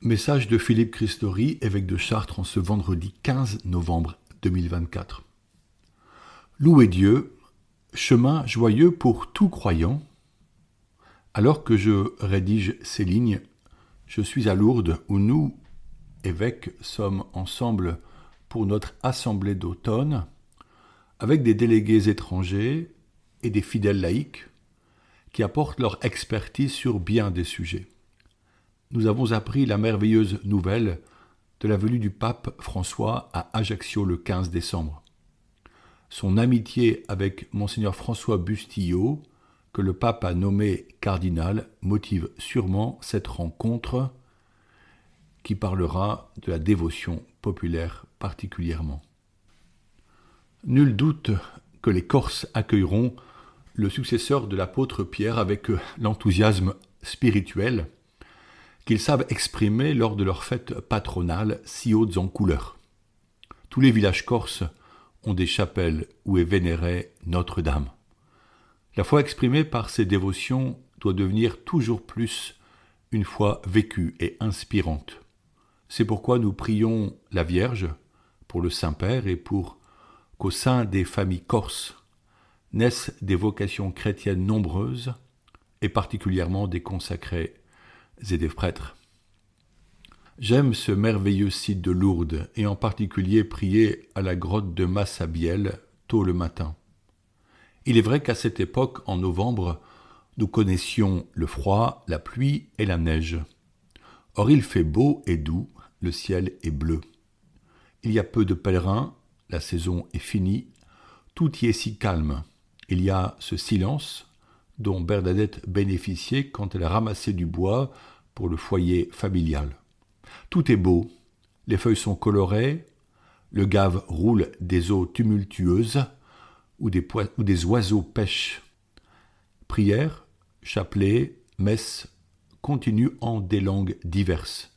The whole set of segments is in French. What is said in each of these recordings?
Message de Philippe Christori, évêque de Chartres, en ce vendredi 15 novembre 2024. Louez Dieu, chemin joyeux pour tout croyant. Alors que je rédige ces lignes, je suis à Lourdes où nous, évêques, sommes ensemble pour notre assemblée d'automne, avec des délégués étrangers et des fidèles laïcs qui apportent leur expertise sur bien des sujets. Nous avons appris la merveilleuse nouvelle de la venue du pape François à Ajaccio le 15 décembre. Son amitié avec monseigneur François Bustillo, que le pape a nommé cardinal, motive sûrement cette rencontre qui parlera de la dévotion populaire particulièrement. Nul doute que les Corses accueilleront le successeur de l'apôtre Pierre avec l'enthousiasme spirituel qu'ils savent exprimer lors de leurs fêtes patronales si hautes en couleur. Tous les villages corses ont des chapelles où est vénérée Notre-Dame. La foi exprimée par ces dévotions doit devenir toujours plus une foi vécue et inspirante. C'est pourquoi nous prions la Vierge pour le Saint-Père et pour qu'au sein des familles corses naissent des vocations chrétiennes nombreuses et particulièrement des consacrés et des prêtres. J'aime ce merveilleux site de Lourdes et en particulier prier à la grotte de Massabielle tôt le matin. Il est vrai qu'à cette époque, en novembre, nous connaissions le froid, la pluie et la neige. Or il fait beau et doux, le ciel est bleu. Il y a peu de pèlerins, la saison est finie, tout y est si calme. Il y a ce silence dont Bernadette bénéficiait quand elle a ramassé du bois pour le foyer familial. Tout est beau, les feuilles sont colorées, le gave roule des eaux tumultueuses où des oiseaux pêchent. Prières, chapelets, messes continuent en des langues diverses.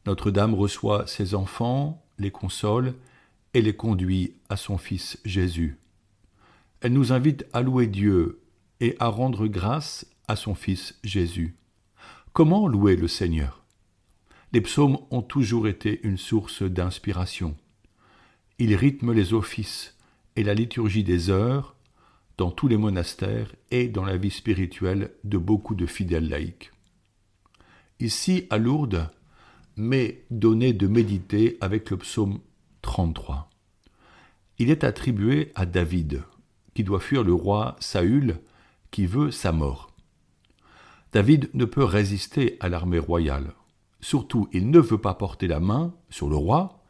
Notre-Dame reçoit ses enfants, les console et les conduit à son Fils Jésus. Elle nous invite à louer Dieu et à rendre grâce à son Fils Jésus. Comment louer le Seigneur ? Les psaumes ont toujours été une source d'inspiration. Ils rythment les offices et la liturgie des heures dans tous les monastères et dans la vie spirituelle de beaucoup de fidèles laïcs. Ici, à Lourdes, m'est donné de méditer avec le psaume 33. Il est attribué à David, qui doit fuir le roi Saül, qui veut sa mort. David ne peut résister à l'armée royale. Surtout, il ne veut pas porter la main sur le roi,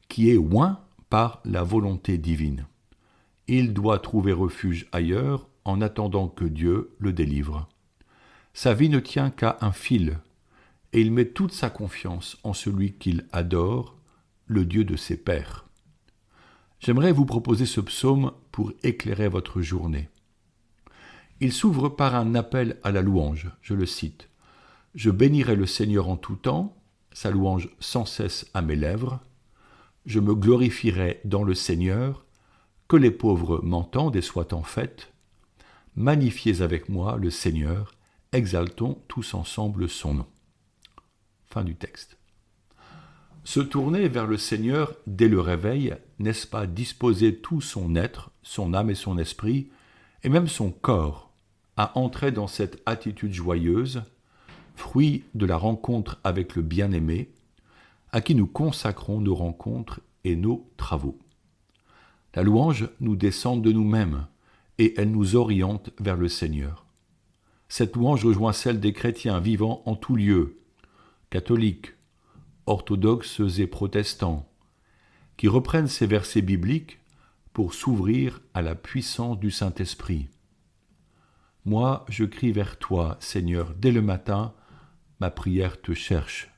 qui est oint par la volonté divine. Il doit trouver refuge ailleurs en attendant que Dieu le délivre. Sa vie ne tient qu'à un fil, et il met toute sa confiance en celui qu'il adore, le Dieu de ses pères. J'aimerais vous proposer ce psaume pour éclairer votre journée. Il s'ouvre par un appel à la louange, je le cite. « Je bénirai le Seigneur en tout temps, sa louange sans cesse à mes lèvres. Je me glorifierai dans le Seigneur, que les pauvres m'entendent et soient en fête. Magnifiez avec moi le Seigneur, exaltons tous ensemble son nom. » Fin du texte. Se tourner vers le Seigneur dès le réveil, n'est-ce pas disposer tout son être, son âme et son esprit, et même son corps, à entrer dans cette attitude joyeuse, fruit de la rencontre avec le bien-aimé, à qui nous consacrons nos rencontres et nos travaux. La louange nous descend de nous-mêmes, et elle nous oriente vers le Seigneur. Cette louange rejoint celle des chrétiens vivant en tout lieu, catholiques, orthodoxes et protestants, qui reprennent ces versets bibliques pour s'ouvrir à la puissance du Saint-Esprit. Moi, je crie vers toi, Seigneur, dès le matin, ma prière te cherche.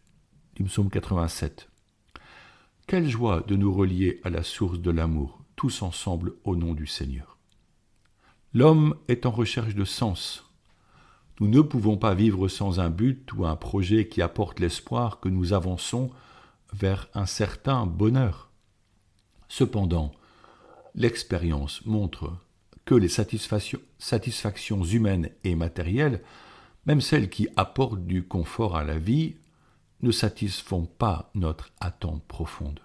Du psaume 87. Quelle joie de nous relier à la source de l'amour, tous ensemble au nom du Seigneur. L'homme est en recherche de sens. Nous ne pouvons pas vivre sans un but ou un projet qui apporte l'espoir que nous avançons vers un certain bonheur. Cependant, l'expérience montre que les satisfactions humaines et matérielles, même celles qui apportent du confort à la vie, ne satisfont pas notre attente profonde.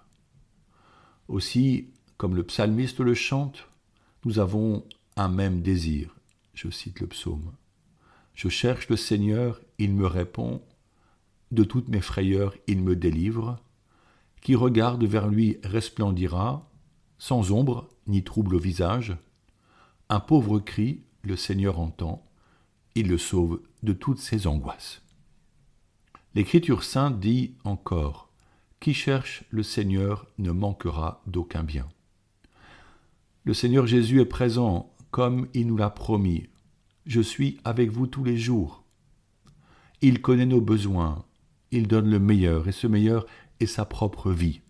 Aussi, comme le psalmiste le chante, nous avons un même désir. Je cite le psaume. Je cherche le Seigneur, il me répond. De toutes mes frayeurs, il me délivre. Qui regarde vers lui resplendira, sans ombre ni trouble au visage. Un pauvre cri, le Seigneur entend. Il le sauve de toutes ses angoisses. L'Écriture sainte dit encore « Qui cherche le Seigneur ne manquera d'aucun bien ». Le Seigneur Jésus est présent comme il nous l'a promis. Je suis avec vous tous les jours. Il connaît nos besoins, il donne le meilleur, et ce meilleur est sa propre vie.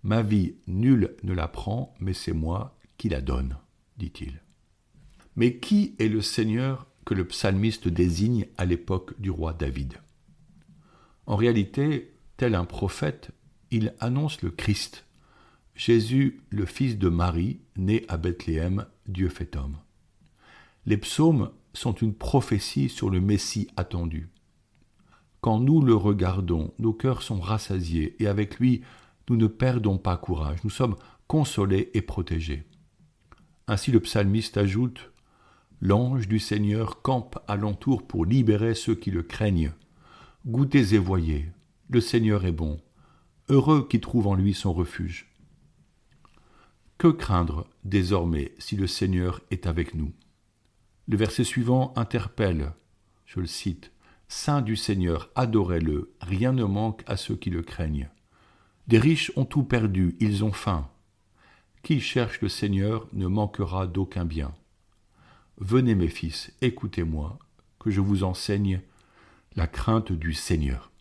Ma vie, nul ne la prend, mais c'est moi qui la donne, dit-il. Mais qui est le Seigneur que le psalmiste désigne à l'époque du roi David ? En réalité, tel un prophète, il annonce le Christ, Jésus, le fils de Marie, né à Bethléem, Dieu fait homme. Les psaumes sont une prophétie sur le Messie attendu. Quand nous le regardons, nos cœurs sont rassasiés et avec lui, nous ne perdons pas courage, nous sommes consolés et protégés. Ainsi le psalmiste ajoute « L'ange du Seigneur campe alentour pour libérer ceux qui le craignent. Goûtez et voyez, le Seigneur est bon, heureux qui trouve en lui son refuge. » Que craindre désormais si le Seigneur est avec nous ? Le verset suivant interpelle, je le cite, « Saint du Seigneur, adorez-le, rien ne manque à ceux qui le craignent. Des riches ont tout perdu, ils ont faim. Qui cherche le Seigneur ne manquera d'aucun bien. Venez mes fils, écoutez-moi, que je vous enseigne la crainte du Seigneur. »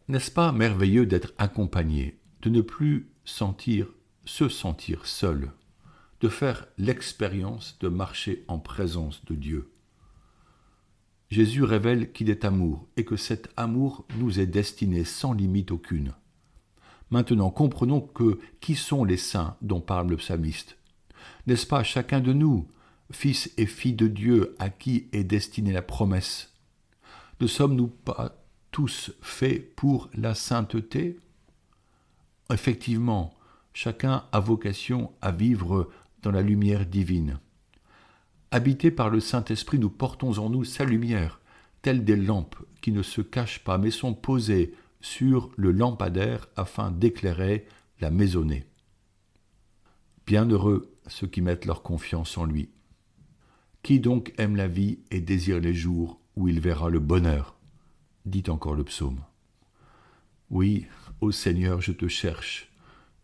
N'est-ce pas merveilleux d'être accompagné, de ne plus se sentir seul, de faire l'expérience de marcher en présence de Dieu. Jésus révèle qu'il est amour et que cet amour nous est destiné sans limite aucune. Maintenant, comprenons qui sont les saints dont parle le psalmiste. N'est-ce pas chacun de nous, fils et filles de Dieu, à qui est destinée la promesse ? Ne sommes-nous pas tous faits pour la sainteté ? Effectivement, chacun a vocation à vivre dans la lumière divine. Habités par le Saint-Esprit, nous portons en nous sa lumière, telles des lampes qui ne se cachent pas, mais sont posées sur le lampadaire afin d'éclairer la maisonnée. Bienheureux ceux qui mettent leur confiance en lui. Qui donc aime la vie et désire les jours où il verra le bonheur ? Dit encore le psaume. Oui, ô Seigneur, je te cherche,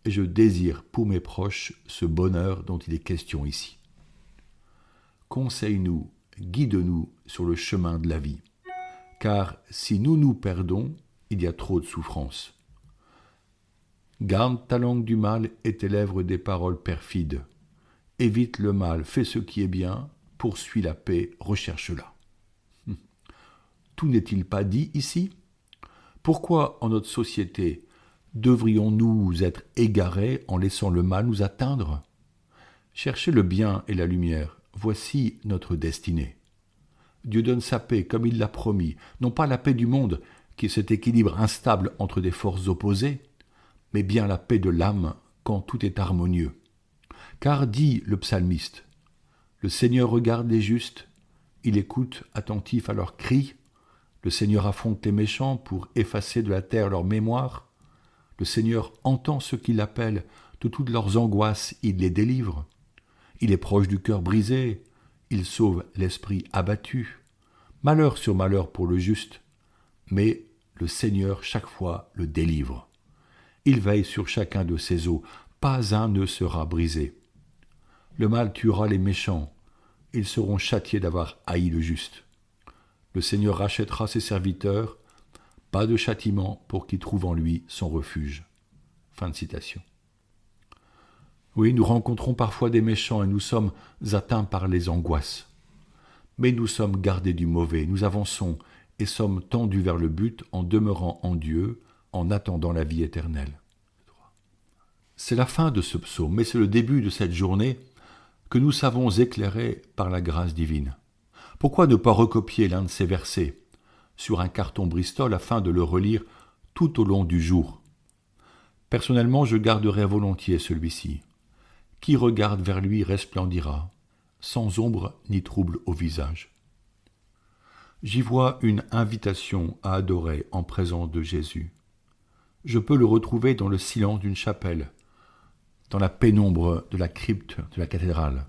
et je désire pour mes proches ce bonheur dont il est question ici. Conseille-nous, guide-nous sur le chemin de la vie, car si nous nous perdons, il y a trop de souffrance. Garde ta langue du mal et tes lèvres des paroles perfides. Évite le mal, fais ce qui est bien, poursuis la paix, recherche-la. Tout n'est-il pas dit ici ? Pourquoi, en notre société, devrions-nous être égarés en laissant le mal nous atteindre ? Cherchez le bien et la lumière, voici notre destinée. Dieu donne sa paix comme il l'a promis, non pas la paix du monde, qui est cet équilibre instable entre des forces opposées, mais bien la paix de l'âme quand tout est harmonieux. Car dit le psalmiste, le Seigneur regarde les justes, il écoute attentif à leurs cris, le Seigneur affronte les méchants pour effacer de la terre leur mémoire, le Seigneur entend ceux qui l'appellent, de toutes leurs angoisses il les délivre, il est proche du cœur brisé, il sauve l'esprit abattu, malheur sur malheur pour le juste, mais le Seigneur chaque fois le délivre. Il veille sur chacun de ses os, pas un ne sera brisé. Le mal tuera les méchants, ils seront châtiés d'avoir haï le juste. Le Seigneur rachètera ses serviteurs, pas de châtiment pour qui trouve en lui son refuge. Fin de citation. Oui, nous rencontrons parfois des méchants et nous sommes atteints par les angoisses. Mais nous sommes gardés du mauvais, nous avançons et sommes tendus vers le but en demeurant en Dieu, en attendant la vie éternelle. C'est la fin de ce psaume, mais c'est le début de cette journée que nous savons éclairer par la grâce divine. Pourquoi ne pas recopier l'un de ces versets ? sur un carton Bristol afin de le relire tout au long du jour. Personnellement, je garderai volontiers celui-ci. Qui regarde vers lui resplendira, sans ombre ni trouble au visage. J'y vois une invitation à adorer en présence de Jésus. Je peux le retrouver dans le silence d'une chapelle, dans la pénombre de la crypte de la cathédrale,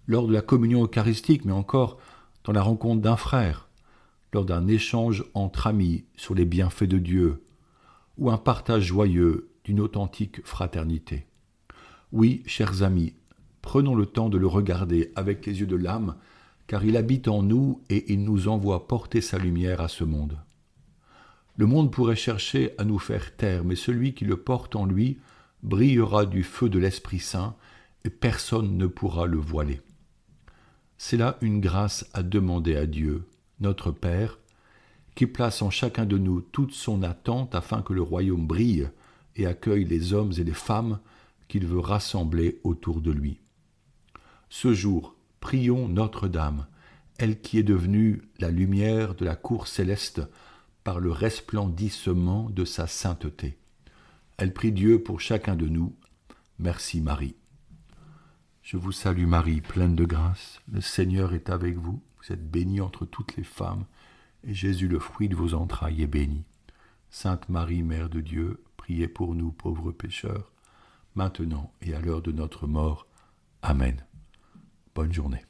lors de la communion eucharistique, mais encore dans la rencontre d'un frère, lors d'un échange entre amis sur les bienfaits de Dieu, ou un partage joyeux d'une authentique fraternité. Oui, chers amis, prenons le temps de le regarder avec les yeux de l'âme, car il habite en nous et il nous envoie porter sa lumière à ce monde. Le monde pourrait chercher à nous faire taire, mais celui qui le porte en lui brillera du feu de l'Esprit Saint et personne ne pourra le voiler. C'est là une grâce à demander à Dieu, notre Père, qui place en chacun de nous toute son attente afin que le royaume brille et accueille les hommes et les femmes qu'il veut rassembler autour de lui. Ce jour, prions Notre-Dame, elle qui est devenue la lumière de la cour céleste par le resplendissement de sa sainteté. Elle prie Dieu pour chacun de nous. Merci Marie. Je vous salue Marie, pleine de grâce. Le Seigneur est avec vous. Vous êtes bénie entre toutes les femmes, et Jésus, le fruit de vos entrailles, est béni. Sainte Marie, Mère de Dieu, priez pour nous pauvres pécheurs, maintenant et à l'heure de notre mort. Amen. Bonne journée.